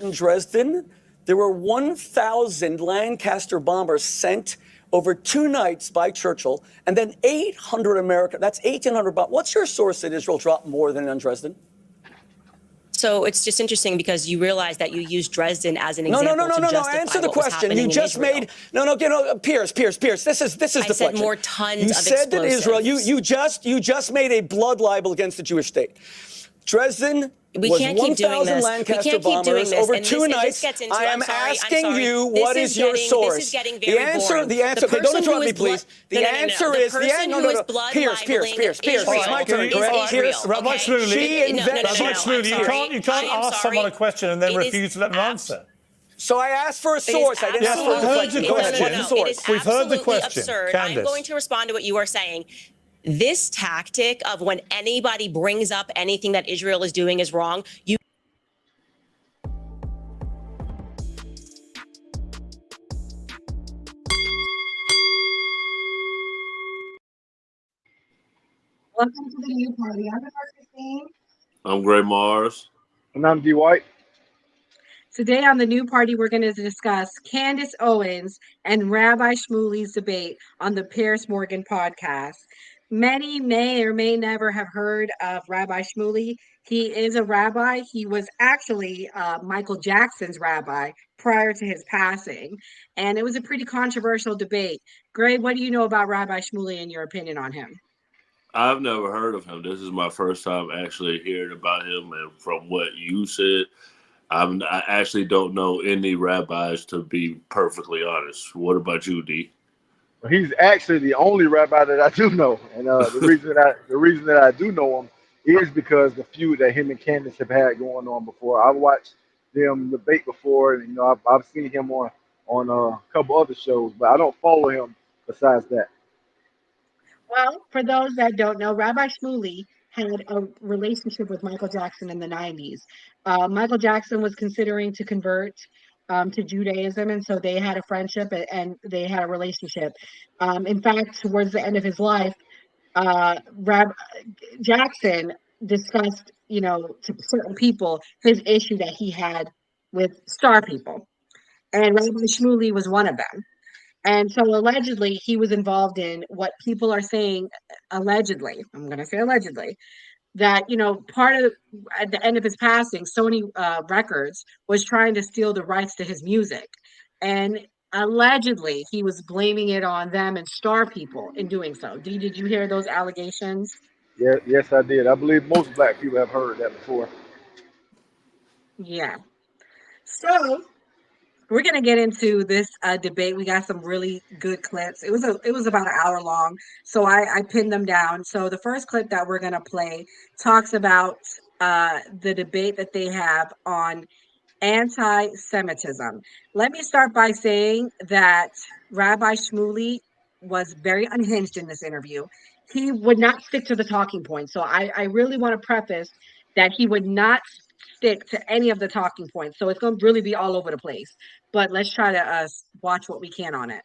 in Dresden, there were 1,000 Lancaster bombers sent over 2 nights by Churchill, and then 800 American, that's 1,800 bombs. What's your source that Israel dropped more than on Dresden? So it's just interesting because you realize that you use Dresden as an example to justify answer the what was question. You happening just in Israel. made, Pierce, this is I deflection. said more tons you of said that Israel, explosives. you just made a blood libel against the Jewish state. Dresden We was can't keep doing 1,000 this. Lancaster We can't keep doing bombers this. over And 2 this nights. gets into, I am I'm sorry. asking you, what is your This source? is getting very the answer, boring. The answer. Okay, don't interrupt me, please. The answer is the person who is blood Pierce. It's my turn. Israel. Rabbi Shmuley, Rabbi Shmuley, you can't ask someone a question and then refuse to let them answer. So I asked for a source. I didn't ask for a deflection. Go ahead. What's the source? We've heard the question. Absurd. Candace. I'm going to respond to what you are saying. This tactic of when anybody brings up anything that Israel is doing is wrong, you Welcome to the new party. I'm Christine. I'm Gray Mars. And I'm D. White. Today on the new party, we're going to discuss Candace Owens and Rabbi Shmuley's debate on the Piers Morgan podcast. Many may or may never have heard of Rabbi Shmuley. He is a rabbi. He was actually Michael Jackson's rabbi prior to his passing. And it was a pretty controversial debate. Gray, what do you know about Rabbi Shmuley and your opinion on him? I've never heard of him. This is my first time actually hearing about him. And from what you said, I actually don't know any rabbis, to be perfectly honest. What about you, D? He's actually the only rabbi that I do know, and the reason that I do know him is because the feud that him and Candace have had going on before. I've watched them debate before, and I've seen him on a couple other shows, but I don't follow him besides that. Well, for those that don't know, Rabbi Shmuley had a relationship with Michael Jackson in the 90s. Michael Jackson was considering to convert to Judaism, and so they had a friendship and they had a relationship. In fact, towards the end of his life, Jackson discussed, to certain people, his issue that he had with star people. And Rabbi Shmuley was one of them. And so allegedly, he was involved in what people are saying, allegedly, I'm going to say allegedly, that, part of, at the end of his passing, Sony Records was trying to steal the rights to his music. And allegedly, he was blaming it on them and star people in doing so. Did you hear those allegations? Yeah, yes, I did. I believe most black people have heard that before. Yeah. So we're gonna get into this debate. We got some really good clips. It was about an hour long, so I pinned them down. So the first clip that we're gonna play talks about the debate that they have on anti-Semitism. Let me start by saying that Rabbi Shmuley was very unhinged in this interview. He would not stick to the talking points. So I really want to preface that he would not stick to any of the talking points. So it's going to really be all over the place. But let's try to watch what we can on it.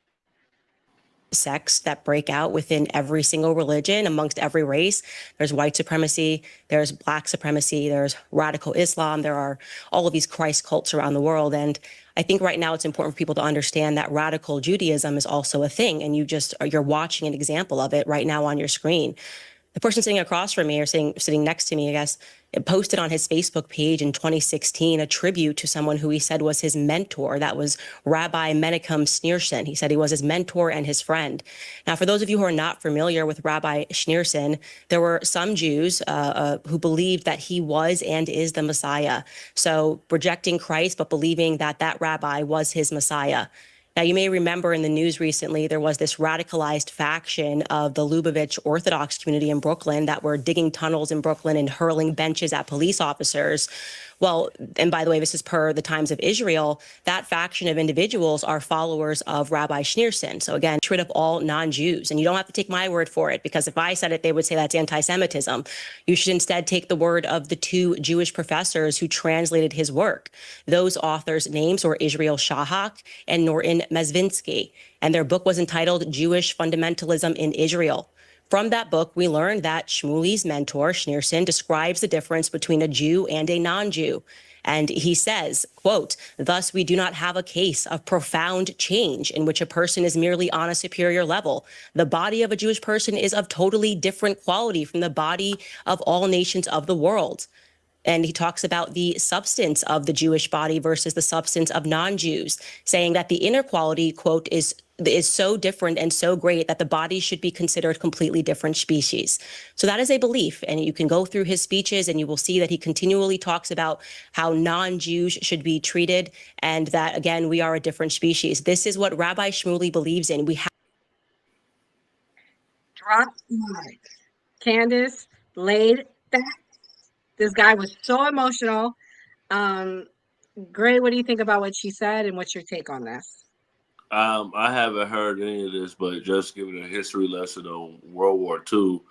Sects that break out within every single religion, amongst every race. There's white supremacy, there's black supremacy, there's radical Islam, there are all of these Christ cults around the world. And I think right now it's important for people to understand that radical Judaism is also a thing. And you're watching an example of it right now on your screen. The person sitting across from me, or sitting next to me, I guess, posted on his Facebook page in 2016 a tribute to someone who he said was his mentor. That was Rabbi Menachem Schneerson. He said he was his mentor and his friend. Now, for those of you who are not familiar with Rabbi Schneerson, there were some Jews who believed that he was and is the Messiah. So rejecting Christ, but believing that that rabbi was his Messiah. Now, you may remember in the news recently, there was this radicalized faction of the Lubavitch Orthodox community in Brooklyn that were digging tunnels in Brooklyn and hurling benches at police officers. Well, and by the way, this is per the Times of Israel, that faction of individuals are followers of Rabbi Schneerson. So again, rid of all non-Jews. And you don't have to take my word for it, because if I said it, they would say that's anti-Semitism. You should instead take the word of the 2 Jewish professors who translated his work. Those authors' names were Israel Shahak and Norton Mezvinsky. And their book was entitled Jewish Fundamentalism in Israel. From that book, we learned that Shmuley's mentor, Schneerson, describes the difference between a Jew and a non-Jew. And he says, quote, "Thus we do not have a case of profound change in which a person is merely on a superior level. The body of a Jewish person is of totally different quality from the body of all nations of the world." And he talks about the substance of the Jewish body versus the substance of non-Jews, saying that the inner quality, quote, is so different and so great that the body should be considered completely different species. So that is a belief. And you can go through his speeches and you will see that he continually talks about how non-Jews should be treated and that, again, we are a different species. This is what Rabbi Shmuley believes in. We have dropped mic. Candace laid that. This guy was so emotional. Gray, what do you think about what she said, and what's your take on this? I haven't heard any of this, but just giving a history lesson on World War II,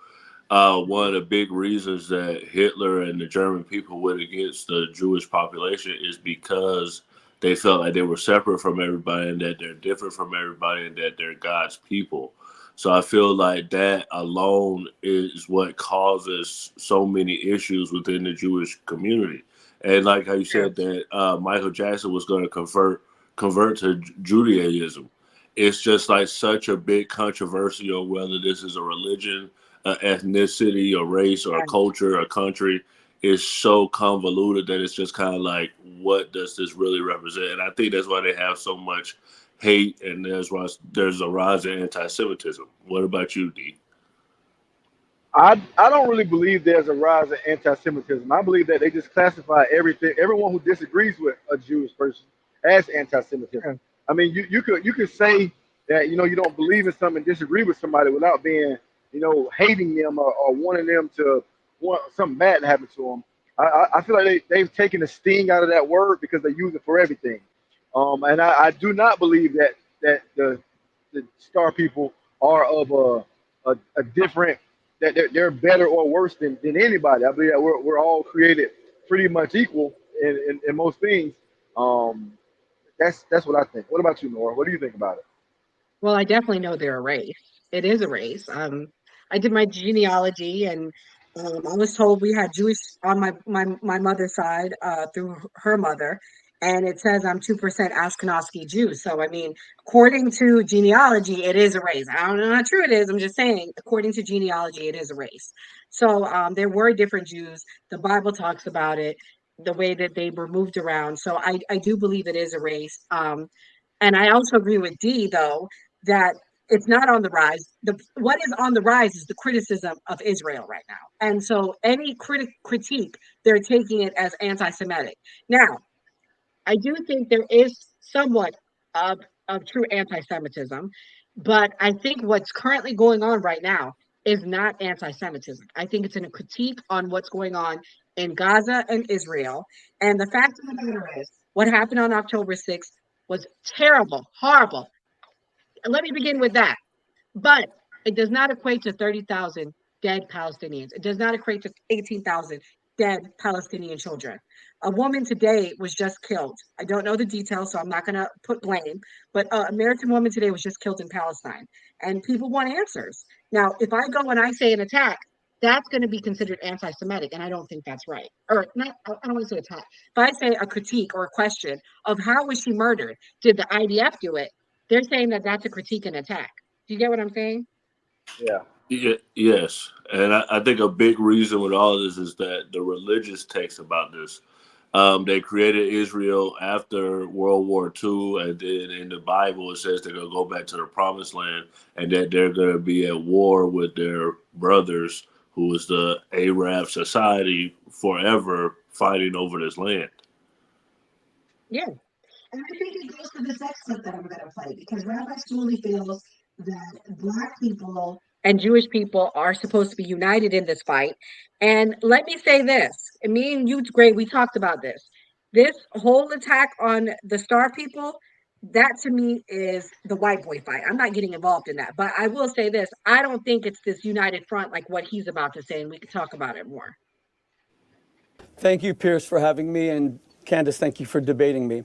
one of the big reasons that Hitler and the German people went against the Jewish population is because they felt like they were separate from everybody and that they're different from everybody and that they're God's people. So I feel like that alone is what causes so many issues within the Jewish community. And like how you said that Michael Jackson was going to convert to Judaism. It's just like such a big controversy on whether this is a religion, an ethnicity, a race, or a culture, a country. Is so convoluted that it's just kind of like, what does this really represent? And I think that's why they have so much hate, and there's a rise in anti-Semitism. What about you, D? I don't really believe there's a rise in anti-Semitism. I believe that they just classify everyone who disagrees with a Jewish person as anti-Semitism. I mean, you could say that you don't believe in something and disagree with somebody without being hating them or wanting them to want something bad to happen to them. I feel like they've taken the sting out of that word because they use it for everything. And I do not believe that the star people are of a different, that they're better or worse than anybody. I believe that we're all created pretty much equal in most things. That's what I think. What about you, Nora? What do you think about it? Well, I definitely know they're a race. It is a race. I did my genealogy, and I was told we had Jewish on my mother's side through her mother, and it says I'm 2% Ashkenazi Jew. So, I mean, according to genealogy, it is a race. I don't know how true it is. I'm just saying, according to genealogy, it is a race. So, there were different Jews. The Bible talks about it, the way that they were moved around. So, I do believe it is a race. And I also agree with Dee, though, that it's not on the rise. What is on the rise is the criticism of Israel right now. And so any critique, they're taking it as anti-Semitic. Now, I do think there is somewhat of true anti-Semitism, but I think what's currently going on right now is not anti-Semitism. I think it's a critique on what's going on in Gaza and Israel. And the fact of the matter is, what happened on October 6th was terrible, horrible. Let me begin with that. But it does not equate to 30,000 dead Palestinians. It does not equate to 18,000 dead Palestinian children. A woman today was just killed. I don't know the details, so I'm not going to put blame, but an American woman today was just killed in Palestine. And people want answers. Now, if I go and I say an attack, that's going to be considered anti-Semitic, and I don't think that's right. Or not, I don't want to say attack. If I say a critique or a question of how was she murdered, did the IDF do it? They're saying that that's a critique and attack. Do you get what I'm saying? Yeah. Yes. And I think a big reason with all this is that the religious text about this, they created Israel after World War II, and then in the Bible it says they're going to go back to the Promised Land and that they're going to be at war with their brothers, who is the Arab society, forever fighting over this land. Yeah. And I think it goes to this next clip that I'm going to play because Rabbi Shmuley feels that Black people and Jewish people are supposed to be united in this fight. And let me say this, and me and you, Gray, we talked about this. This whole attack on the Star people, that to me is the white boy fight. I'm not getting involved in that. But I will say this, I don't think it's this united front like what he's about to say, and we can talk about it more. Thank you, Pierce, for having me, and Candace, thank you for debating me.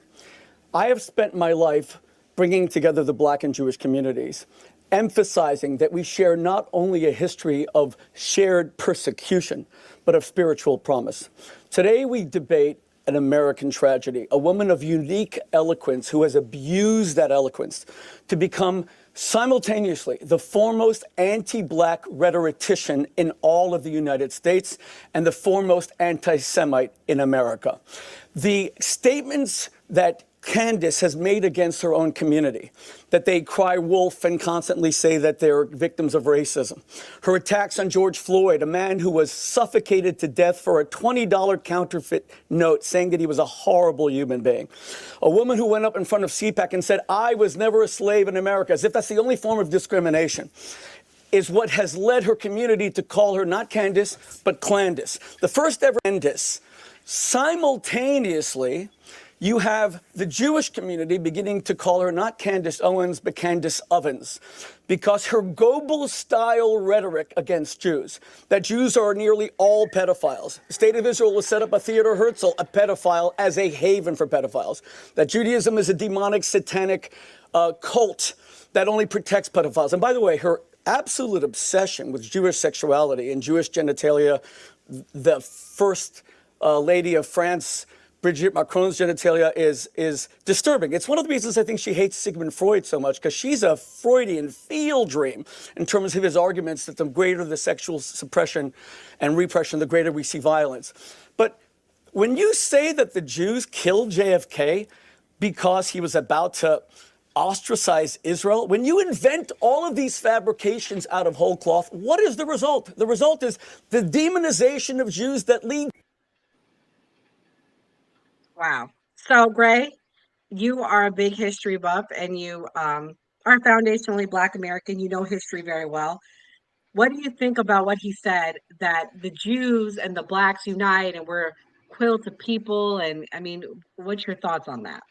I have spent my life bringing together the Black and Jewish communities, emphasizing that we share not only a history of shared persecution, but of spiritual promise. Today we debate an American tragedy, a woman of unique eloquence who has abused that eloquence to become simultaneously the foremost anti-Black rhetorician in all of the United States and the foremost anti-Semite in America. The statements that Candace has made against her own community, that they cry wolf and constantly say that they're victims of racism. Her attacks on George Floyd, a man who was suffocated to death for a $20 counterfeit note saying that he was a horrible human being. A woman who went up in front of CPAC and said, "I was never a slave in America," as if that's the only form of discrimination, is what has led her community to call her not Candace, but Clandis. The first ever Candace. Simultaneously, you have the Jewish community beginning to call her not Candace Owens, but Candace Ovens, because her Goebbels-style rhetoric against Jews, that Jews are nearly all pedophiles. The State of Israel will set up a Theodor Herzl, a pedophile, as a haven for pedophiles, that Judaism is a demonic, satanic cult that only protects pedophiles. And by the way, her absolute obsession with Jewish sexuality and Jewish genitalia, the first lady of France, Brigitte Macron's genitalia, is disturbing. It's one of the reasons I think she hates Sigmund Freud so much, because she's a Freudian field dream in terms of his arguments that the greater the sexual suppression and repression, the greater we see violence. But when you say that the Jews killed JFK because he was about to ostracize Israel, when you invent all of these fabrications out of whole cloth, what is the result? The result is the demonization of Jews that lead. Wow. So, Gray, you are a big history buff and you are foundationally Black American. You know history very well. What do you think about what he said, that the Jews and the Blacks unite and we're quilt of people? And I mean, what's your thoughts on that?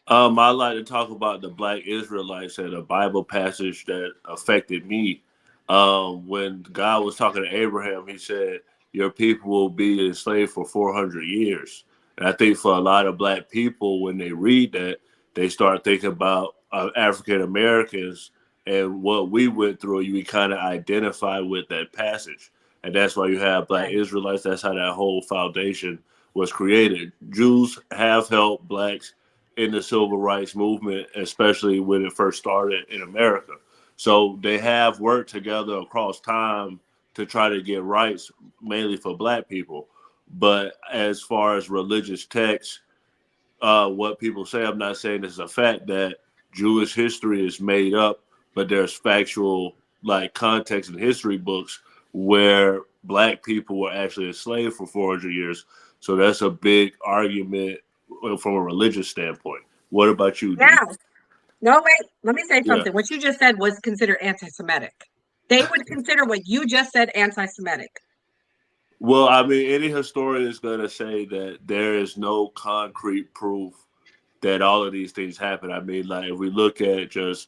I like to talk about the Black Israelites and a Bible passage that affected me. When God was talking to Abraham, he said, "Your people will be enslaved for 400 years." And I think for a lot of Black people, when they read that, they start thinking about African Americans and what we went through. You kind of identify with that passage. And that's why you have Black Israelites. That's how that whole foundation was created. Jews have helped Blacks in the civil rights movement, especially when it first started in America. So they have worked together across time to try to get rights, mainly for Black people. But as far as religious texts, what people say, I'm not saying it's a fact that Jewish history is made up, but there's factual like context in history books where Black people were actually enslaved for 400 years. So that's a big argument from a religious standpoint. What about you, D? Now, no, wait, let me say Yeah. something. What you just said was considered anti-Semitic. They would consider what you just said anti-Semitic. Well, I mean, any historian is going to say that there is no concrete proof that all of these things happen. I mean, like if we look at just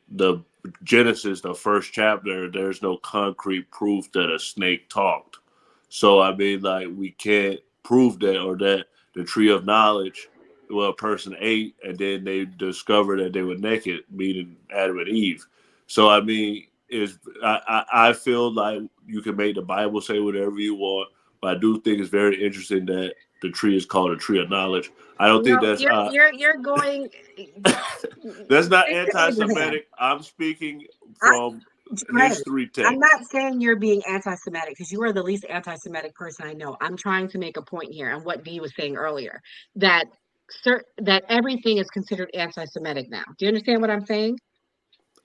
the Genesis, the first chapter, there's no concrete proof that a snake talked. So, I mean, like we can't prove that, or that the tree of knowledge, well, a person ate and then they discovered that they were naked, meaning Adam and Eve. So, I mean, I feel like you can make the Bible say whatever you want, but I do think it's very interesting that the tree is called a tree of knowledge. I don't think No, that's you're going. that's not Stick to Abraham. anti-Semitic. I'm speaking I, from Right. history I'm text. not saying you're being anti-Semitic because you are the least anti-Semitic person I know. I'm trying to make a point here on what Dee was saying earlier, that that everything is considered anti-Semitic now. Do you understand what I'm saying?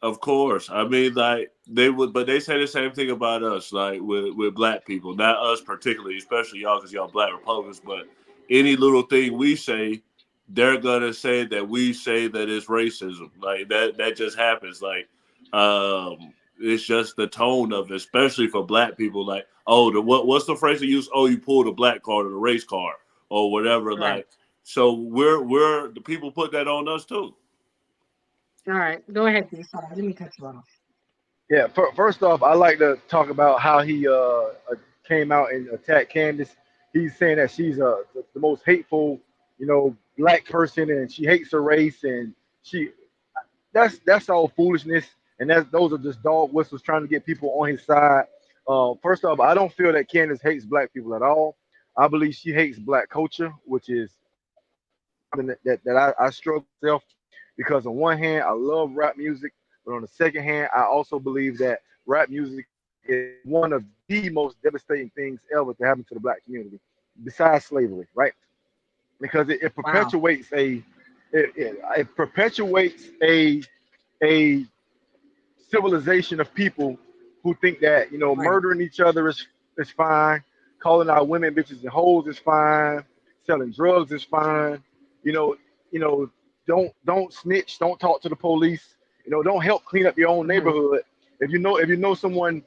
Of course. I mean, like they would, but they say the same thing about us, like with Black people, not us particularly, especially y'all, because y'all Black Republicans. But any little thing we say, they're gonna say that we say that it's racism. Like that just happens. Like it's just the tone of it, especially for Black people. Like, oh, what's the phrase they use? Oh, you pulled a black card or the race card or whatever. Right. Like, so we're the people put that on us too. All right. Go ahead, Dee. Sorry, let me cut you off. Yeah, first off, I like to talk about how he came out and attacked Candace. He's saying that she's the most hateful, Black person, and she hates her race, and she that's all foolishness, and those are just dog whistles trying to get people on his side. First off, I don't feel that Candace hates Black people at all. I believe she hates black culture, which is something that I struggle with myself, because on one hand I love rap music, but on the second hand I also believe that rap music is one of the most devastating things ever to happen to the black community, besides slavery, right? Because it Wow. perpetuates it perpetuates a civilization of people who think that Right. murdering each other is fine, calling out women bitches and hoes is fine, selling drugs is fine. You know, you know, don't snitch, don't talk to the police. Don't help clean up your own Mhm. neighborhood. If you know someone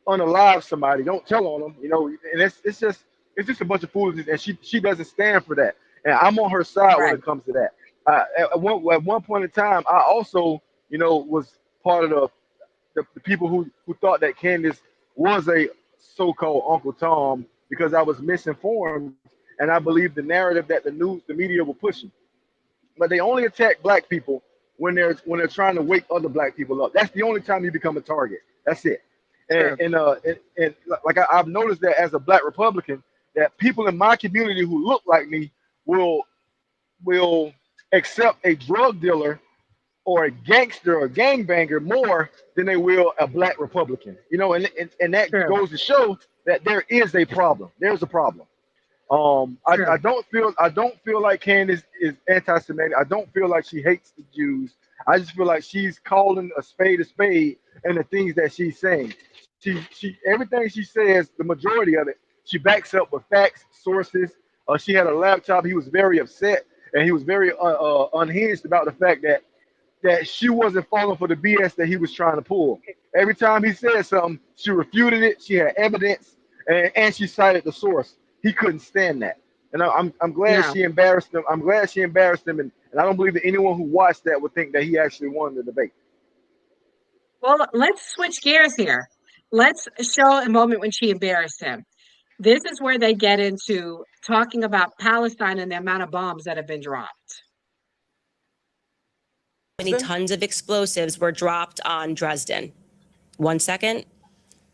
unalive somebody, don't tell on them. And it's just a bunch of foolishness, and she doesn't stand for that. And I'm on her side when Right. it comes to that. At one point in time, I also was part of the people who thought that Candace was a so-called Uncle Tom, because I was misinformed and I believed the narrative that the media were pushing. But they only attack black people when they're trying to wake other black people up. That's the only time you become a target. That's it. And True. and like I've noticed that as a black Republican, that people in my community who look like me will will accept a drug dealer or a gangster or gangbanger more than they will a black Republican. And that True. goes to show that there is a problem. There's a problem. I True. don't feel like Candace is anti-Semitic. I don't feel like she hates the Jews. I just feel like she's calling a spade, and the things that she's saying. She everything she says, the majority of it, she backs up with facts, sources. She had a laptop. He was very upset, and he was very unhinged about the fact that she wasn't falling for the BS that he was trying to pull. Every time he said something, she refuted it. She had evidence, and she cited the source. He couldn't stand that, and I'm glad No. she embarrassed him. I'm glad she embarrassed him, and I don't believe that anyone who watched that would think that he actually won the debate. Well, let's switch gears here. Let's show a moment when she embarrassed him. This is where they get into talking about Palestine and the amount of bombs that have been dropped. Many tons of explosives were dropped on Dresden. 1 second.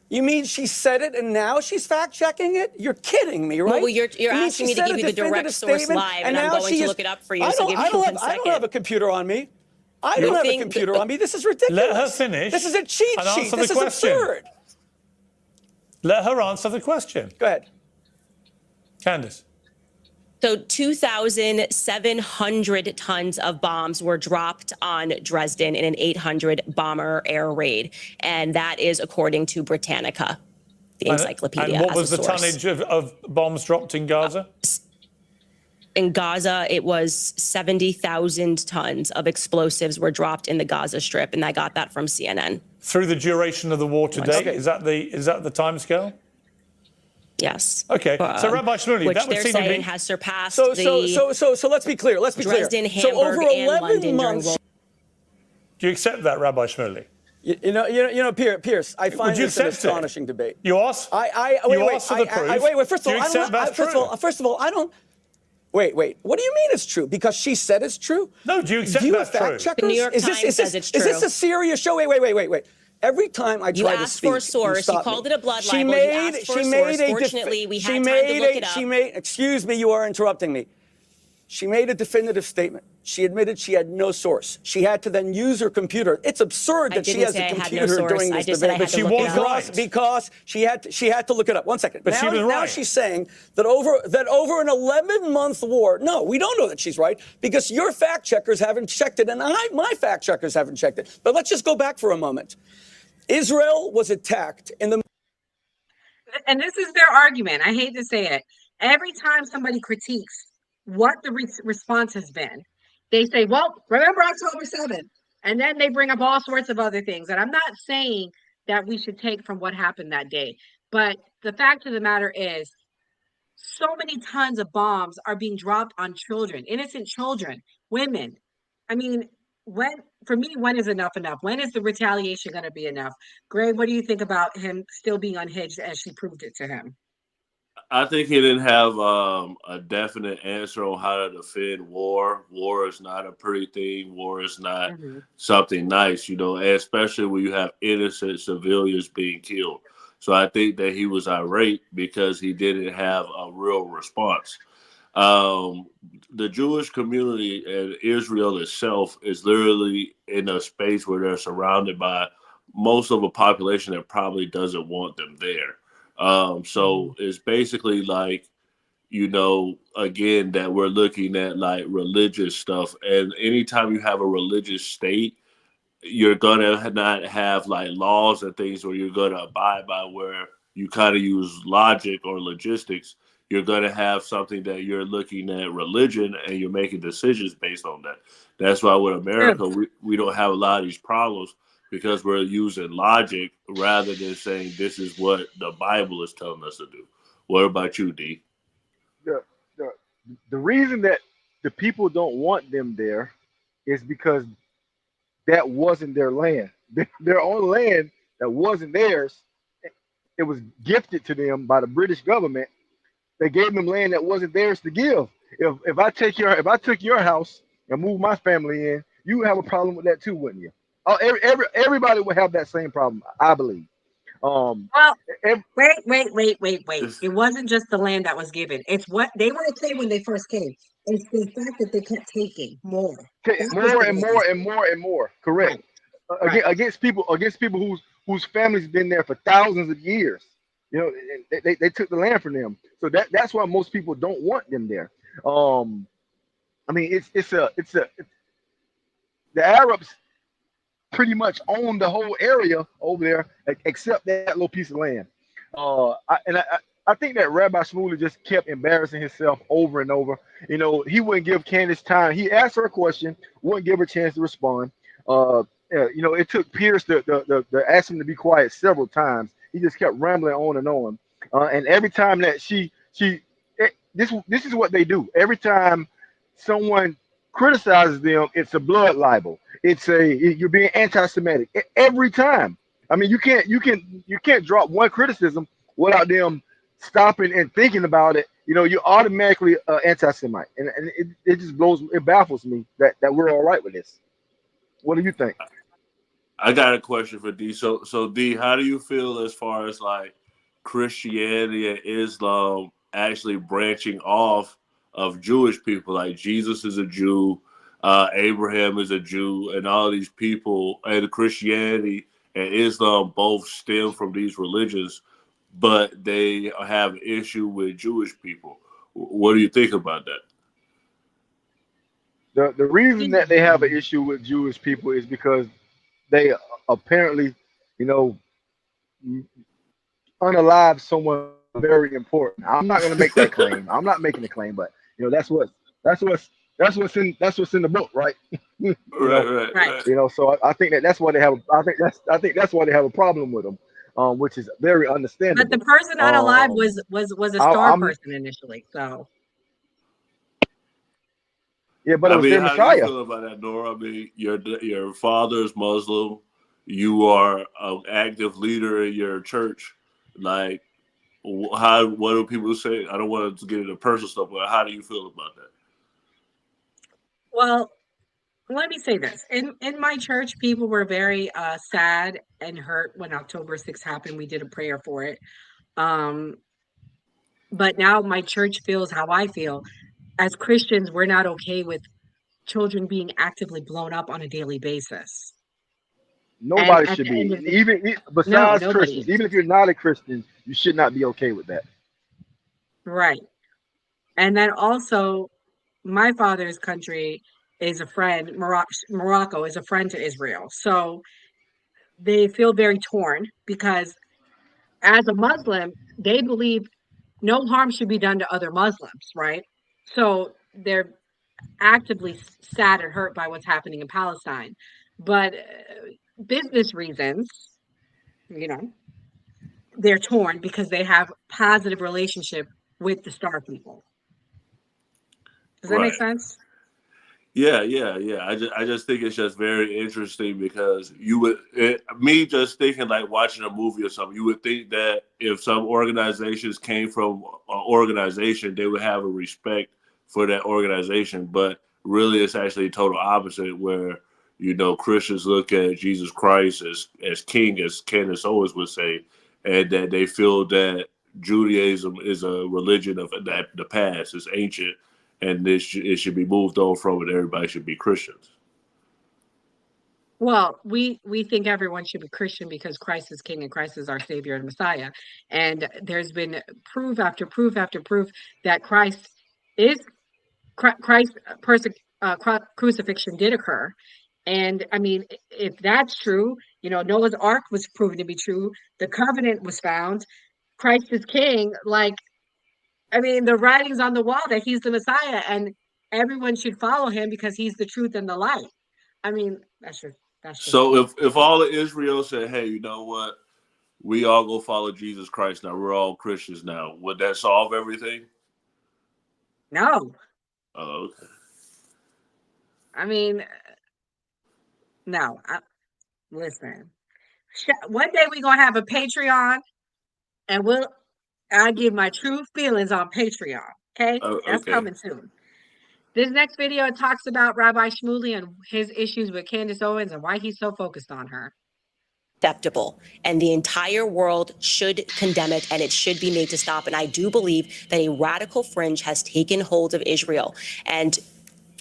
You mean she said it and now she's fact checking it? You're kidding me, right? Well, you're You mean asking she me to said give a you the direct definitive source statement, live, and and I'm now going she to is. look it up for you. So give me I don't one have. I don't have second. a computer on me. I You don't have a think computer that- on me. This is ridiculous. Let her finish This is a cheat and sheet. answer the This is question. absurd. Let her answer the question. Go ahead. Candace. So 2,700 tons of bombs were dropped on Dresden in an 800 bomber air raid. And that is according to Britannica, the encyclopedia, And what as was a the source. tonnage of bombs dropped in Gaza? In Gaza, it was 70,000 tons of explosives were dropped in the Gaza Strip, and I got that from CNN. Through the duration of the war to date? Okay. Is that the timescale? Yes. Okay. So Rabbi Shmuley, which that would they're seem to saying be has surpassed So the let's be clear. Let's be Dresden, clear. So over Hamburg, and 11 London during months. World. Do you accept that, Rabbi Shmuley? Pierce, I find Would you this an accept it? astonishing debate. You asked? Wait, asked for the proof. wait. First of Do all, you I accept don't. that's true? First of all, I don't. Wait. What do you mean it's true? Because she said it's true? No, do you accept Do you that's have fact true? checkers? The New York Times says it's true. Is this a serious show? Wait. Every time I You try to asked speak, for a source. You stop called me. it a blood She libel. You asked for a source. a Fortunately, we had time to look it up. Excuse me, you are interrupting me. She made a definitive statement. She admitted she had no source. She had to then use her computer. It's absurd that she has a computer during this debate. But she was right. Because she had to look it up. 1 second. But she was right. Now she's saying that over an 11-month war. No, we don't know that she's right because your fact checkers haven't checked it, and my fact checkers haven't checked it. But let's just go back for a moment. Israel was attacked in the. And this is their argument. I hate to say it. Every time somebody critiques what the response has been, they say, well, remember October 7th. And then they bring up all sorts of other things. And I'm not saying that we should take from what happened that day. But the fact of the matter is, so many tons of bombs are being dropped on children, innocent children, women. I mean, when is enough enough? When is the retaliation going to be enough? Greg, what do you think about him still being unhinged as she proved it to him? I think he didn't have a definite answer on how to defend war. War is not a pretty thing. War is not something nice, especially when you have innocent civilians being killed. So I think that he was irate because he didn't have a real response. The Jewish community and Israel itself is literally in a space where they're surrounded by most of a population that probably doesn't want them there. So it's basically like, again, that we're looking at like religious stuff. And anytime you have a religious state, you're gonna not have like laws and things where you're gonna abide by, where you kind of use logic or logistics. You're gonna have something that you're looking at religion and you're making decisions based on that. That's why with True. America, we don't have a lot of these problems because we're using logic rather than saying this is what the Bible is telling us to do. What about you, D? The, the the reason that the people don't want them there is because that wasn't their land. Their own land that wasn't theirs. It was gifted to them by the British government. They gave them land that wasn't theirs to give. If I took your house and moved my family in, you would have a problem with that too, wouldn't you? Oh, everybody would have that same problem, I believe. Um, Well, ev- wait. It wasn't just the land that was given. It's what they were saying when they first came. It's the fact that they kept taking more. That was more the and biggest more and thing. more and more. Correct. Right, right. Against people whose families been there for thousands of years. You know, and they took the land from them. So that's why most people don't want them there. Um, I mean, the Arabs pretty much own the whole area over there, except that little piece of land. I think that Rabbi Shmuley just kept embarrassing himself over and over. You know, he wouldn't give Candace time. He asked her a question, wouldn't give her a chance to respond. It took Pierce to ask him to be quiet several times. He just kept rambling on and on. And every time that this is what they do. Every time someone criticizes them, it's a blood libel. You're being anti-Semitic every time. I mean, you can't drop one criticism without them stopping and thinking about it. You know, you're automatically anti-Semite, and it just it baffles me that we're all right with this. What do you think? I got a question for D. So D, how do you feel as far as like Christianity and Islam actually branching off of Jewish people? Like Jesus is a Jew, Abraham is a Jew, and all these people, and Christianity and Islam both stem from these religions, but they have issue with Jewish people. What do you think about that? The reason that they have an issue with Jewish people is because they apparently, you know, unalive someone very important. I'm not going to make that claim. I'm not making the claim, but you know, that's what's that's what's in the book, right? you know, Right. So I think that's why they have. I think that's why they have a problem with them, which is very But the understandable. person unalive Um, was a I, star I'm person initially. So Yeah, but it I was mean, their how do you Messiah. feel about that, Nora? I mean, your father is Muslim. You are an active leader in your church. Like, what do people say? I don't want to get into personal stuff, but how do you feel about that? well, let me say this. In my church, people were very sad and hurt when October 6th happened. We did a prayer for it. Um, but now my church feels how I feel. As Christians, we're not okay with children being actively blown up on a daily basis. And Nobody at should the end be. of the no, Besides nobody Christians, is. even if you're not a Christian, you should not be okay with that. Right. And then also, my father's country is a friend, Morocco is a friend to Israel. So they feel very torn because as a Muslim, they believe no harm should be done to other Muslims, right? So they're actively sad and hurt by what's happening in Palestine. But business reasons, you know, they're torn because they have positive relationship with the star people. Does that make Right. sense? Yeah. I just think it's just very interesting because me just thinking like watching a movie or something, you would think that if some organizations came from an organization, they would have a respect for that organization. But really, it's actually total opposite where, Christians look at Jesus Christ as king, as Candace Owens would say, and that they feel that Judaism is a religion of the past, it's ancient, and it should be moved on from it. Everybody should be Christians. Well, we think everyone should be Christian because Christ is King and Christ is our Savior and Messiah. And there's been proof after proof after proof that Christ's crucifixion did occur. And I mean, if that's true, Noah's Ark was proven to be true. The covenant was found. Christ is King. Like, I mean, the writing's on the wall that he's the Messiah, and everyone should follow him because he's the truth and the light. I mean, that's just so if all of Israel said, hey, you know what? We all go follow Jesus Christ now. We're all Christians now. Would that solve everything? No. Oh, okay. I mean, no. Listen. One day we're going to have a Patreon, and I'll give my true feelings on Patreon. Okay? That's okay. coming soon. This next video talks about Rabbi Shmuley and his issues with Candace Owens and why he's so focused on her. Acceptable, and the entire world should condemn it, and it should be made to stop. And I do believe that a radical fringe has taken hold of Israel. And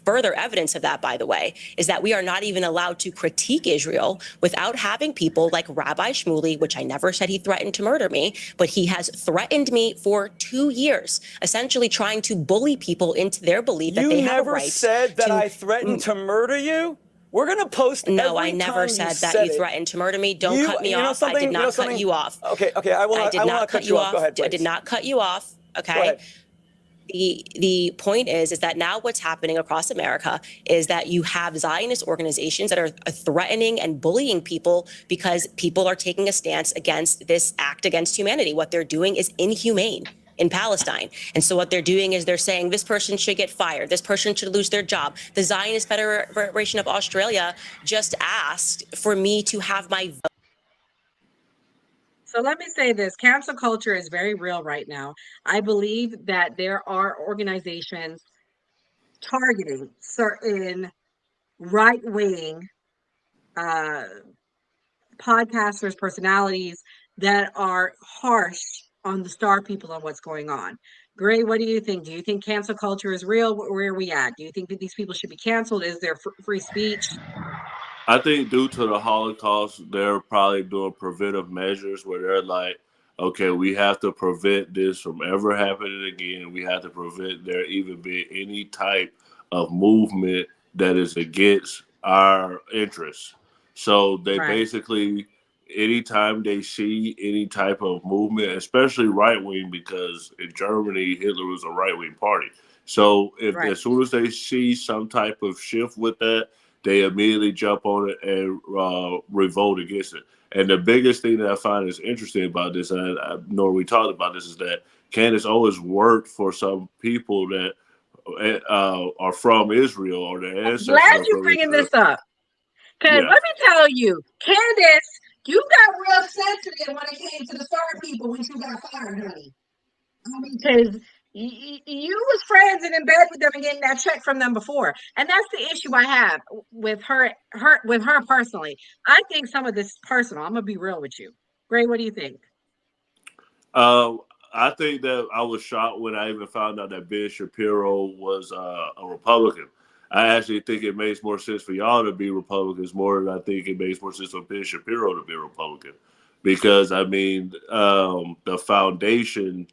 further evidence of that, by the way, is that we are not even allowed to critique Israel without having people like Rabbi Shmuley, which I never said he threatened to murder me, but he has threatened me for 2 years, essentially trying to bully people into their belief that they have a right. You never said that I threatened to murder you? We're going to post No, every I never time said that you threatened to murder me. Don't cut me off. I did not cut you off. Okay, I will not cut you off. Go ahead, please. I did not cut you off, okay? The point is that now what's happening across America is that you have Zionist organizations that are threatening and bullying people because people are taking a stance against this act against humanity. What they're doing is inhumane in Palestine. And so what they're doing is they're saying this person should get fired. This person should lose their job. The Zionist Federation of Australia just asked for me to have my vote. So let me say this, cancel culture is very real right now. I believe that there are organizations targeting certain right-wing podcasters, personalities that are harsh on the star people and what's going on. Gray, what do you think? Do you think cancel culture is real? Where are we at? Do you think that these people should be canceled? Is there free speech? I think due to the Holocaust, they're probably doing preventive measures where they're like, okay, we have to prevent this from ever happening again. We have to prevent there even being any type of movement that is against our interests. So they basically, anytime they see any type of movement, especially right wing, because in Germany, Hitler was a right wing party. So as soon as they see some type of shift with that, they immediately jump on it and revolt against it. And the biggest thing that I find is interesting about this, and I know we talked about this, is that Candace always worked for some people that are from Israel or their ancestors. I'm glad you're bringing this up. Because let me tell you, Candace, you got real sensitive when it came to the Star people when you got fired, honey. Because you was friends and in bed with them and getting that check from them before. And that's the issue I have with her personally. I think some of this is personal. I'm going to be real with you. Gray, what do you think? I think that I was shocked when I even found out that Ben Shapiro was a Republican. I actually think it makes more sense for y'all to be Republicans more than I think it makes more sense for Ben Shapiro to be a Republican. Because, I mean, the foundation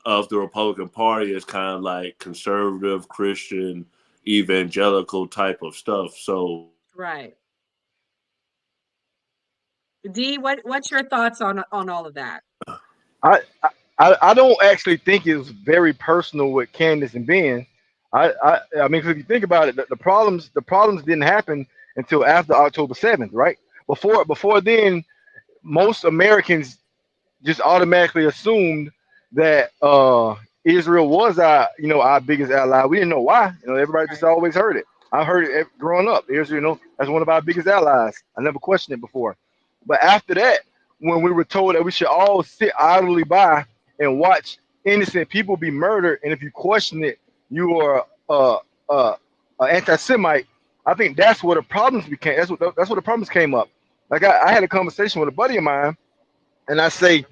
of the Republican Party is kind of like conservative, Christian, evangelical type of stuff. So, right. D, what's your thoughts on all of that? I don't actually think it was very personal with Candace and Ben. I mean, because if you think about it, the problems didn't happen until after October 7th, right? Before then, most Americans just automatically assumed that Israel was our biggest ally. We didn't know why. Everybody just always heard it. I heard it growing up. Israel, that's one of our biggest allies. I never questioned it before. But after that, when we were told that we should all sit idly by and watch innocent people be murdered, and if you question it, you are an anti-Semite. I think that's where the problems became. That's where the problems came up. Like I had a conversation with a buddy of mine, and I say,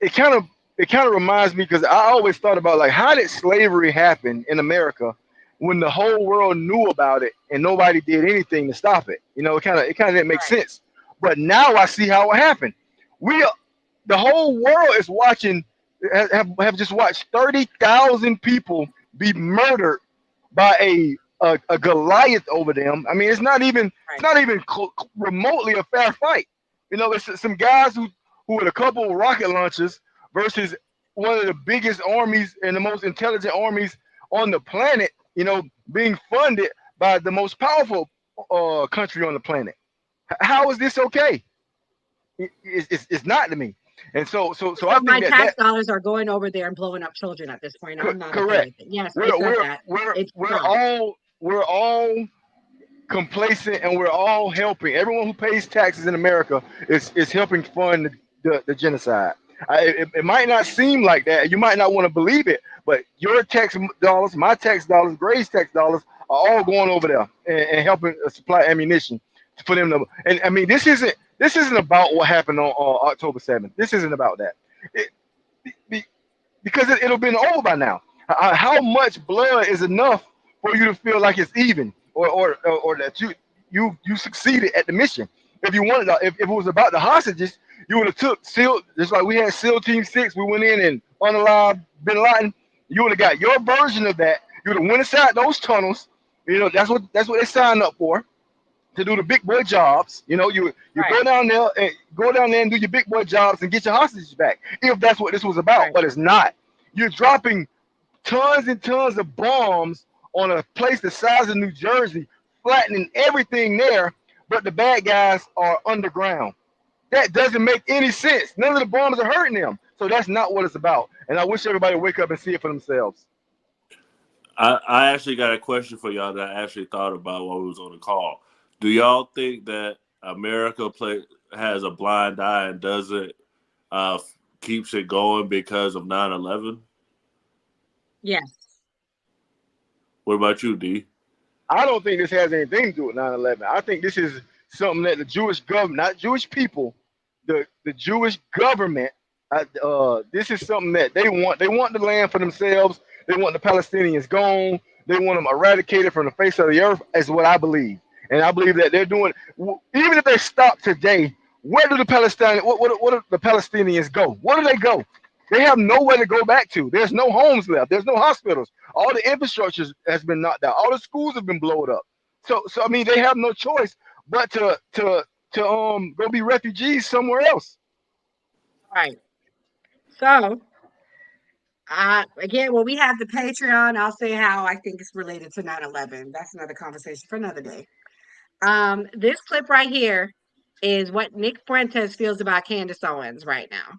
it kind of reminds me, because I always thought about, like, how did slavery happen in America when the whole world knew about it and nobody did anything to stop it? You know, it kind of didn't make Right. sense. But now I see how it happened. We The whole world is watching, have just watched 30,000 people be murdered by a Goliath over them. I mean, it's Right. not even remotely a fair fight. You know, it's some guys who had a couple of rocket launchers versus one of the biggest armies and the most intelligent armies on the planet. You know, being funded by the most powerful country on the planet. How is this okay? It's not to me. And so I So my think tax that dollars are going over there and blowing up children at this point. I'm not okay correct. with it. Yes, I We're said we're that. we're It's we're wrong. all complacent, and we're all helping. Everyone who pays taxes in America is helping fund the genocide. It might not seem like that. You might not want to believe it, but your tax dollars, my tax dollars, Gray's tax dollars are all going over there and helping supply ammunition for them to. And I mean, this isn't about what happened on October 7th. This isn't about that. It, because it'll been over by now. How much blood is enough for you to feel like it's even, or that you succeeded at the mission? If you wanted, if it was about the hostages, you would have took SEAL, just like we had SEAL Team 6. We went in and unalived Bin Laden. You would have got your version of that. You would have went inside those tunnels. You know, that's what they signed up for, to do the big boy jobs. You know, you Right. go down there and do your big boy jobs and get your hostages back. If that's what this was about, Right. but it's not. You're dropping tons and tons of bombs on a place the size of New Jersey, flattening everything there, but the bad guys are underground. That doesn't make any sense. None of the bombs are hurting them. So that's not what it's about. And I wish everybody would wake up and see it for themselves. I actually got a question for y'all that I actually thought about while we was on the call. Do y'all think that America has a blind eye and doesn't keeps it going because of 9/11? Yes. What about you, D? I don't think this has anything to do with 9/11. I think this is something that the Jewish government, not Jewish people, the Jewish government, this is something that they want. They want the land for themselves. They want the Palestinians gone. They want them eradicated from the face of the earth, is what I believe. And I believe that they're doing, even if they stop today, where do the Palestinians, what do the Palestinians go? Where do they go? They have nowhere to go back to. There's no homes left. There's no hospitals. All the infrastructure has been knocked out. All the schools have been blown up. So I mean, they have no choice but to go be refugees somewhere else. Right. So, again, when we have the Patreon, I'll say how I think it's related to 9/11. That's another conversation for another day. This clip right here is what Nick Fuentes feels about Candace Owens right now.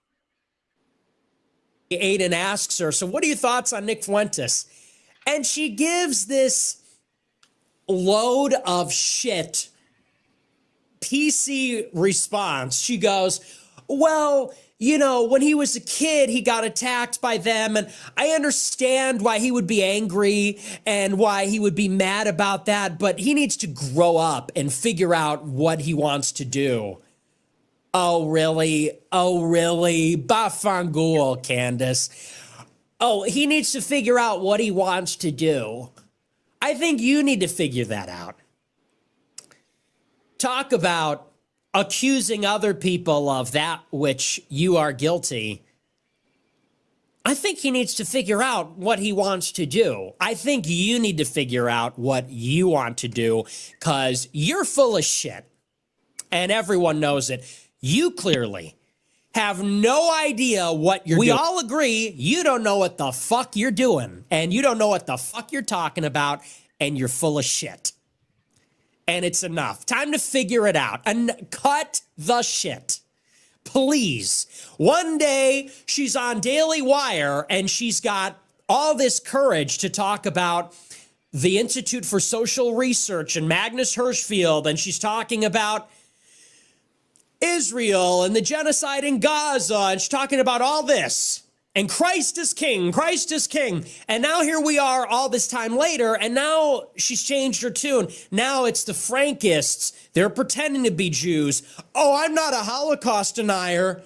Aiden asks her, so what are your thoughts on Nick Fuentes? And she gives this load of shit PC response. She goes, well, you know, when he was a kid, he got attacked by them. And I understand why he would be angry and why he would be mad about that. But he needs to grow up and figure out what he wants to do. Oh, really? Oh, really? Bafangul, Candace. Oh, he needs to figure out what he wants to do. I think you need to figure that out. Talk about accusing other people of that which you are guilty. I think he needs to figure out what he wants to do. I think you need to figure out what you want to do, because you're full of shit. And everyone knows it. You clearly have no idea what you're doing. We all agree you don't know what the fuck you're doing, and you don't know what the fuck you're talking about, and you're full of shit. And it's enough. Time to figure it out and cut the shit. Please. One day she's on Daily Wire and she's got all this courage to talk about the Institute for Social Research and Magnus Hirschfeld, and she's talking about Israel and the genocide in Gaza, and she's talking about all this. And Christ is king, Christ is king. And now here we are all this time later, and now she's changed her tune. Now it's the Frankists. They're pretending to be Jews. Oh, I'm not a Holocaust denier.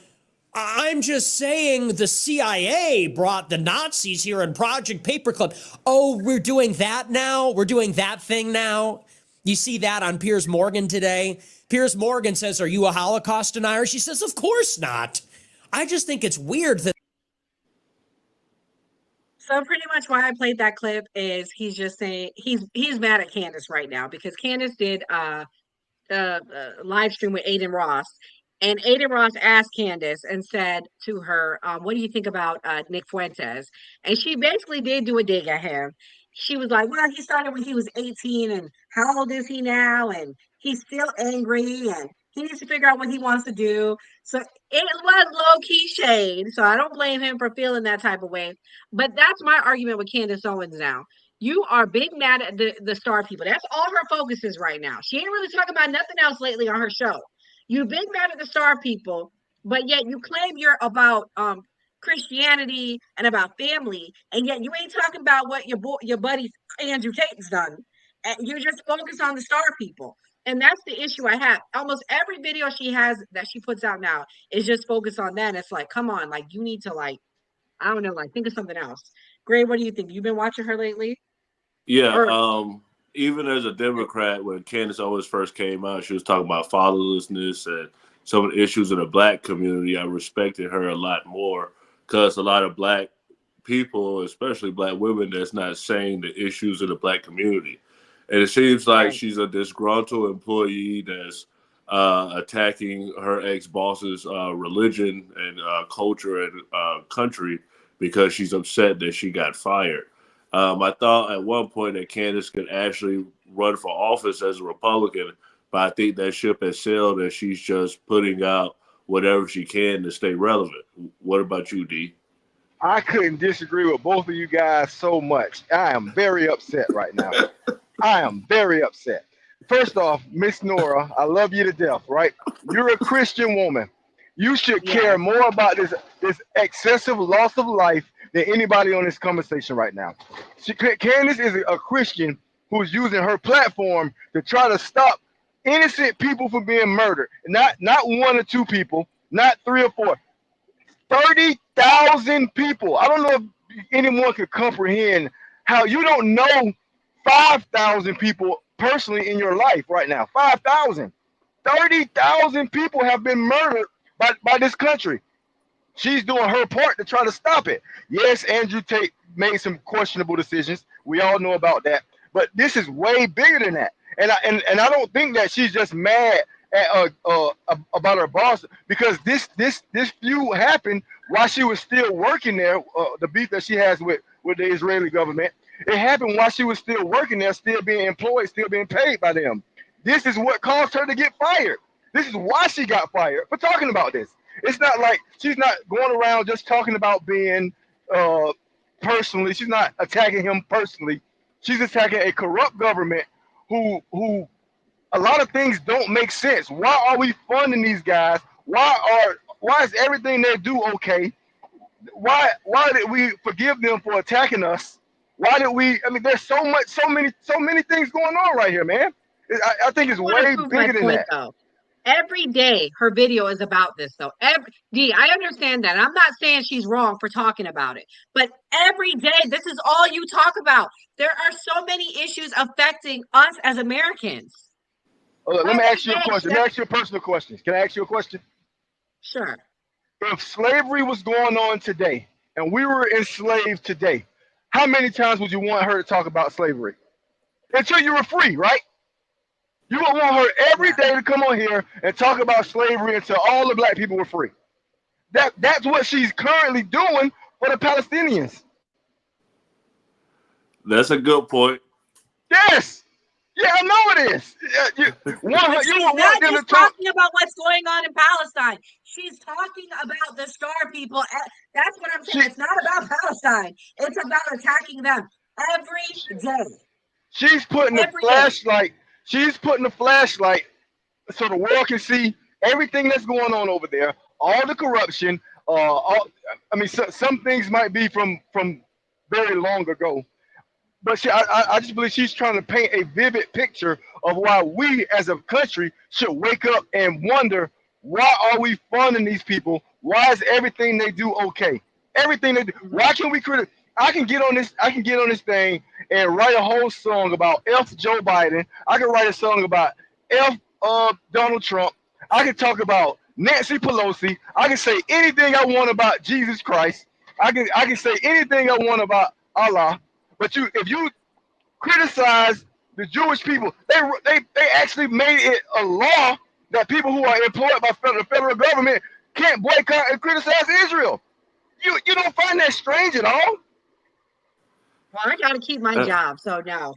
I'm just saying the CIA brought the Nazis here in Project Paperclip. Oh, we're doing that now? We're doing that thing now? You see that on Piers Morgan today? Piers Morgan says, are you a Holocaust denier? She says, of course not. I just think it's weird that. So pretty much why I played that clip is he's just saying he's mad at Candace right now because Candace did live stream with Aiden Ross. And Aiden Ross asked Candace and said to her, what do you think about Nick Fuentes? And she basically did do a dig at him. She was like, well, he started when he was 18, and how old is he now? And he's still angry, and he needs to figure out what he wants to do. So it was low-key shade. So I don't blame him for feeling that type of way. But that's my argument with Candace Owens now. You are big mad at the star people. That's all her focus is right now. She ain't really talking about nothing else lately on her show. You big mad at the star people, but yet you claim you're about Christianity and about family, and yet you ain't talking about what your buddy Andrew Tate's done. And you just focus on the star people. And that's the issue I have. Almost every video she has that she puts out now is just focused on that. And it's like, come on, like you need to like, I don't know, like think of something else. Gray, what do you think? You've been watching her lately? Yeah, Or even as a Democrat, when Candace Owens first came out, she was talking about fatherlessness and some of the issues in the black community. I respected her a lot more because a lot of black people, especially black women, that's not saying the issues in the black community. And it seems like right. she's a disgruntled employee that's attacking her ex-boss's religion and culture and country because she's upset that she got fired. I thought at one point that Candace could actually run for office as a Republican, but I think that ship has sailed and she's just putting out whatever she can to stay relevant. What about you, D? I couldn't disagree with both of you guys so much. I am very upset right now. I am very upset. First off, Miss Nora, I love you to death, right? You're a Christian woman. You should care Yeah. more about this excessive loss of life than anybody on this conversation right now. Candace is a Christian who's using her platform to try to stop innocent people from being murdered. Not one or two people, not three or four. 30,000 people. I don't know if anyone could comprehend how you don't know 5,000 people personally in your life right now. 5,000. 30,000 people have been murdered by this country. She's doing her part to try to stop it. Yes, Andrew Tate made some questionable decisions. We all know about that. But this is way bigger than that. And I don't think that she's just mad at, about her boss, because this feud happened while she was still working there. The beef that she has with the Israeli government, it happened while she was still working there, still being employed, still being paid by them. This is what caused her to get fired. This is why she got fired for talking about this. It's not like she's not going around just talking about being personally. She's not attacking him personally. She's attacking a corrupt government who a lot of things don't make sense. Why are we funding these guys? Why is everything they do okay? Why did we forgive them for attacking us? Why did we? I mean, there's so many things going on right here, man. I think it's way bigger than that. Though. Every day her video is about this though. I understand that. I'm not saying she's wrong for talking about it, but every day this is all you talk about. There are so many issues affecting us as Americans. Let me ask you a question. Let me ask you a personal question. Can I ask you a question? Sure. If slavery was going on today and we were enslaved today, how many times would you want her to talk about slavery? Until you were free, right? You would want her every day to come on here and talk about slavery until all the black people were free. That's what she's currently doing for the Palestinians. That's a good point. Yes. Yeah, I know it is. She's not just talking about what's going on in Palestine. She's talking about the star people. That's what I'm saying. It's not about Palestine. It's about attacking them every day. She's putting the flashlight. She's putting the flashlight so the world can see everything that's going on over there. All the corruption. Some things might be from very long ago. But I just believe she's trying to paint a vivid picture of why we as a country should wake up and wonder Why are we funding these people? Why is everything they do okay? Everything they do. Why can we criticize? I can get on this. I can get on this thing and write a whole song about F Joe Biden. I can write a song about F Donald Trump. I can talk about Nancy Pelosi. I can say anything I want about Jesus Christ. I can say anything I want about Allah. But if you criticize the Jewish people, they actually made it a law that people who are employed by the federal government can't boycott and criticize Israel. You don't find that strange at all? Well, I got to keep my job, so no.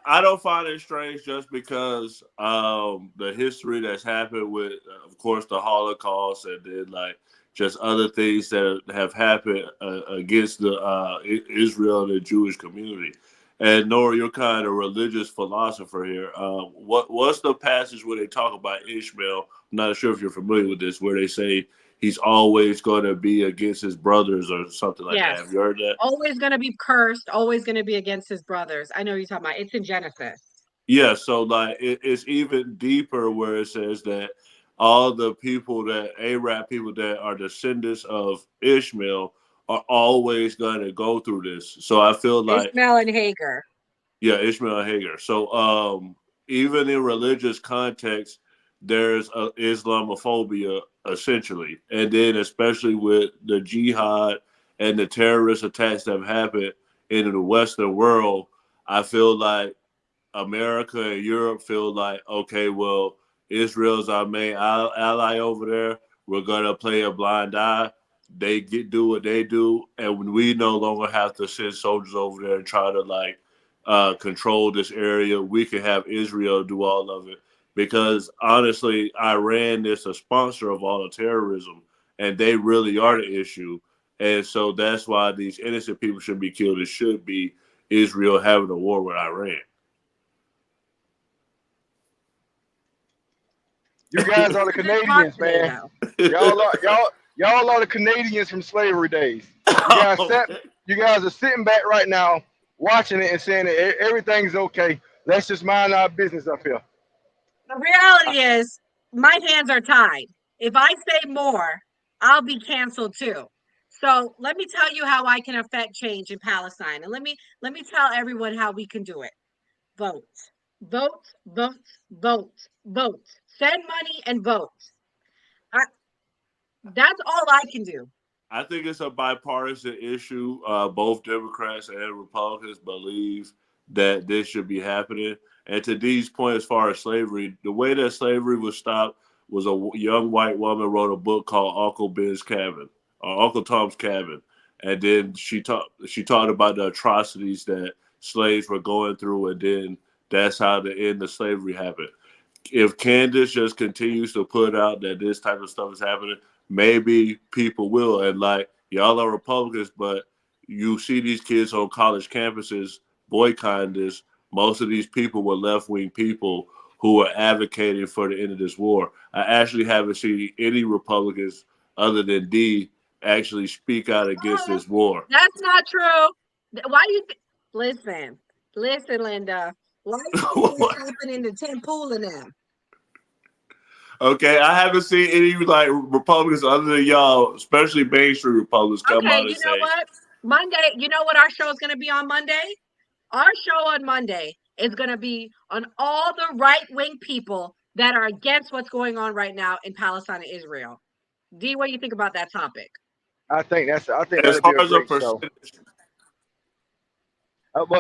I don't find it strange just because the history that's happened with, of course, the Holocaust, and then like just other things that have happened against the Israel and the Jewish community. And Nora, you're kind of a religious philosopher here. What's the passage where they talk about Ishmael? I'm not sure if you're familiar with this, where they say he's always going to be against his brothers or something like that. Have you heard that? Always going to be cursed, always going to be against his brothers. I know you're talking about. It's in Genesis. Yeah, so like it's even deeper where it says that all the people that Arab people that are descendants of Ishmael are always going to go through this. So I feel like Ishmael and Hagar. Yeah, Ishmael and Hagar. So even in religious context, there's Islamophobia essentially, and then especially with the jihad and the terrorist attacks that have happened in the Western world, I feel like America and Europe feel like, okay, well, Israel's our main ally over there. We're gonna play a blind eye. They do what they do, and when we no longer have to send soldiers over there and try to like control this area, we can have Israel do all of it. Because honestly, Iran is a sponsor of all the terrorism, and they really are the issue. And so that's why these innocent people should be killed. It should be Israel having a war with Iran. You guys are the Canadians, man. Y'all are the Canadians from slavery days. You guys are sitting back right now, watching it and saying that everything's okay. Let's just mind our business up here. The reality is, my hands are tied. If I say more, I'll be canceled too. So let me tell you how I can affect change in Palestine, and let me tell everyone how we can do it. Vote, vote, vote, vote, vote. Send money and vote. That's all I can do. I think it's a bipartisan issue. Both Democrats and Republicans believe that this should be happening. And to Dee's point, as far as slavery, the way that slavery was stopped was a young white woman wrote a book called Uncle Ben's Cabin or Uncle Tom's Cabin, and then she talked about the atrocities that slaves were going through, and then that's how the end of slavery happened. If Candace just continues to put out that this type of stuff is happening, maybe people will. And like, y'all are Republicans, but you see these kids on college campuses boycotting this. Most of these people were left-wing people who were advocating for the end of this war. I actually haven't seen any Republicans other than D actually speak out against this war. That's not true. Why you listen, Linda? Why are you happening to Tim Pool and them? Okay, I haven't seen any like Republicans other than y'all, especially mainstream Republicans, come out and say. Okay, you know what? Monday, you know what our show is going to be on Monday? Our show on Monday is going to be on all the right-wing people that are against what's going on right now in Palestine and Israel. D, what do you think about that topic? I think as that'd be far a as a great show. percentage,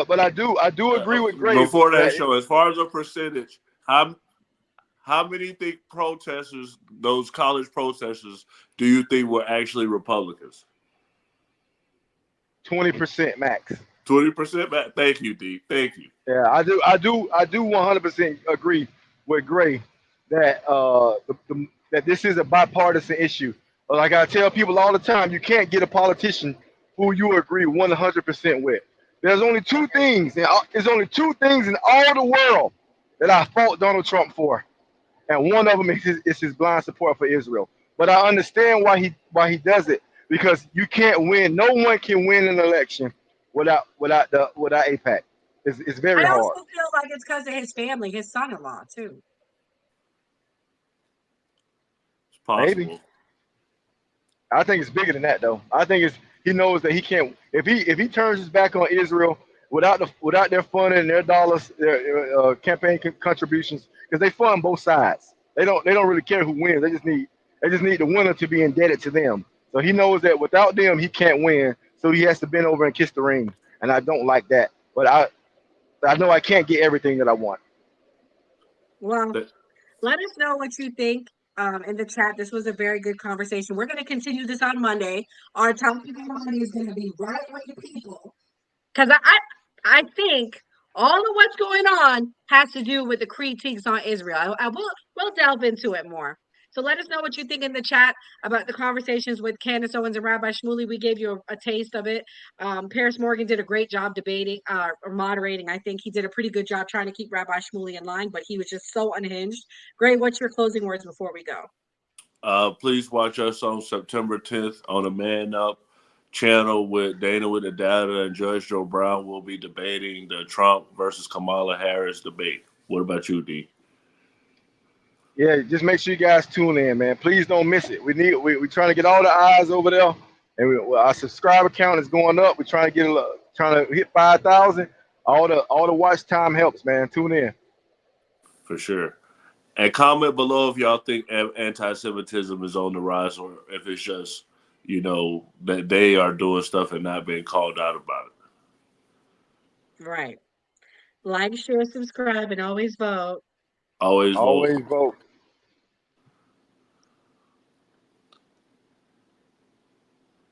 But I do agree with Gray. Before that show, as far as a percentage, how many think protesters, those college protesters, do you think were actually Republicans? 20% max. 20% max. Thank you, D. Thank you. Yeah, I do 100% agree with Gray that that this is a bipartisan issue. But like I tell people all the time, you can't get a politician who you agree 100% with. There's only two things. There's only two things in all the world that I fault Donald Trump for, and one of them is his blind support for Israel. But I understand why he does it, because you can't win. No one can win an election without AIPAC. It's very hard. I also feel like it's because of his family, his son-in-law too. possible. Maybe. I think it's bigger than that, though. I think he knows that he can't. If he turns his back on Israel without their funding, their dollars, their campaign contributions, because they fund both sides. They don't really care who wins. They just need the winner to be indebted to them. So he knows that without them, he can't win. So he has to bend over and kiss the ring. And I don't like that. But I know I can't get everything that I want. Well, let us know what you think in the chat. This was a very good conversation. We're going to continue this on Monday. Our topic on Monday is going to be right-wing people. Because I think all of what's going on has to do with the critiques on Israel. We'll delve into it more. So let us know what you think in the chat about the conversations with Candace Owens and Rabbi Shmuley. We gave you a taste of it. Paris Morgan did a great job debating or moderating. I think he did a pretty good job trying to keep Rabbi Shmuley in line, but he was just so unhinged. Gray, what's your closing words before we go? Please watch us on September 10th on the Man Up channel with Dana with the Data and Judge Joe Brown. Will be debating the Trump versus Kamala Harris debate. What about you, D? Yeah, just make sure you guys tune in, man. Please don't miss it. We're trying to get all the eyes over there, and our subscriber count is going up. We're trying to hit 5,000. All the watch time helps, man. Tune in. For sure. And comment below if y'all think anti-Semitism is on the rise, or if it's just, that they are doing stuff and not being called out about it. Right. Like, share, subscribe, and always vote. Always vote. Always vote.